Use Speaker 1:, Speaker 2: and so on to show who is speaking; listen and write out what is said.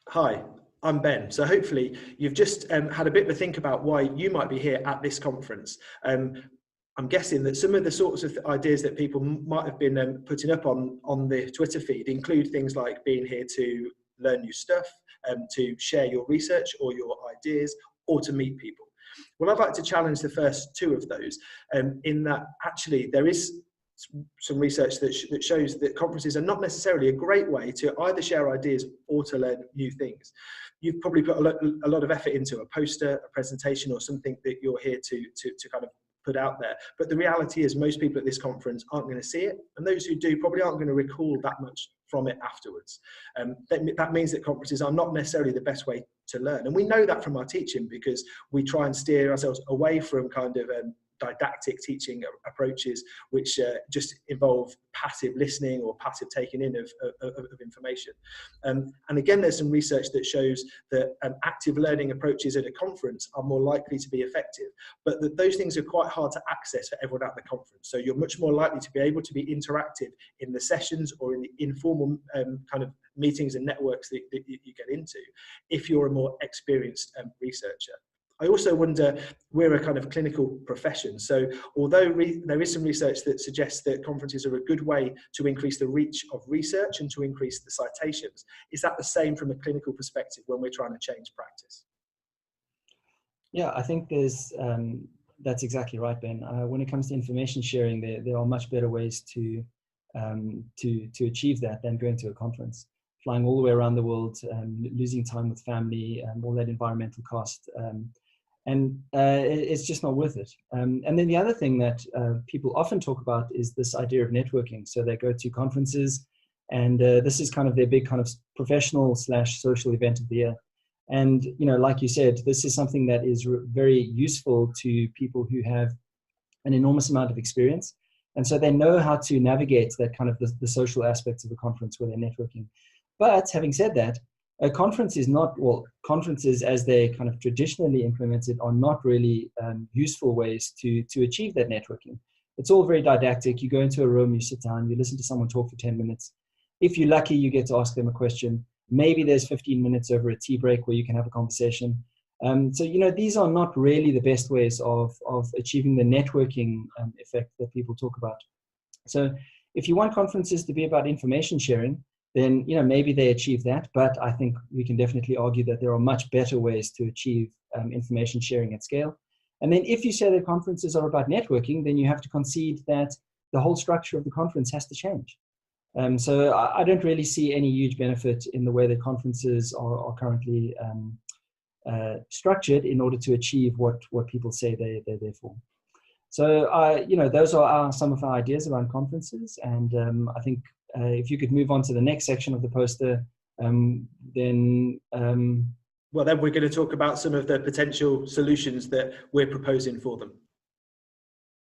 Speaker 1: Hi, I'm Ben. So hopefully you've just had a bit of a think about why you might be here at this conference. I'm guessing that some of the sorts of ideas that people might have been putting up on the Twitter feed include things like being here to learn new stuff, to share your research or your ideas, or to meet people. Well, I'd like to challenge the first two of those, in that actually there is some research that shows that conferences are not necessarily a great way to either share ideas or to learn new things. You've probably put a lot of effort into a poster, a presentation, or something that you're here to kind of put out there. But the reality is most people at this conference aren't going to see it, and those who do probably aren't going to recall that much from it afterwards. That means that conferences are not necessarily the best way to learn. And we know that from our teaching, because we try and steer ourselves away from kind of didactic teaching approaches which just involve passive listening or passive taking in of information. And again, there's some research that shows that active learning approaches at a conference are more likely to be effective, but that those things are quite hard to access for everyone at the conference. So you're much more likely to be able to be interactive in the sessions or in the informal kind of meetings and networks that you get into if you're a more experienced researcher. I also wonder, we're a kind of clinical profession. So although there is some research that suggests that conferences are a good way to increase the reach of research and to increase the citations, is that the same from a clinical perspective when we're trying to change practice?
Speaker 2: Yeah, I think that's exactly right, Ben. When it comes to information sharing, there are much better ways to achieve that than going to a conference. Flying all the way around the world, losing time with family, all that environmental cost. And it's just not worth it. And then the other thing that people often talk about is this idea of networking. So they go to conferences, and this is kind of their big kind of professional / social event of the year. And, you know, like you said, this is something that is very useful to people who have an enormous amount of experience. And so they know how to navigate that kind of the social aspects of the conference where they're networking. But having said that, a conference is not, well, conferences as they kind of traditionally implemented are not really useful ways to achieve that networking. It's all very didactic. You go into a room, you sit down, you listen to someone talk for 10 minutes. If you're lucky, you get to ask them a question. Maybe there's 15 minutes over a tea break where you can have a conversation. So, you know, these are not really the best ways of achieving the networking effect that people talk about. So if you want conferences to be about information sharing, then, you know, maybe they achieve that, but I think we can definitely argue that there are much better ways to achieve information sharing at scale. And then if you say that conferences are about networking, then you have to concede that the whole structure of the conference has to change. So I don't really see any huge benefit in the way that conferences are currently structured in order to achieve what people say they're there for. So, you know, those are some of our ideas around conferences. And I think if you could move on to the next section of the poster, then...
Speaker 1: well, then we're going to talk about some of the potential solutions that we're proposing for them.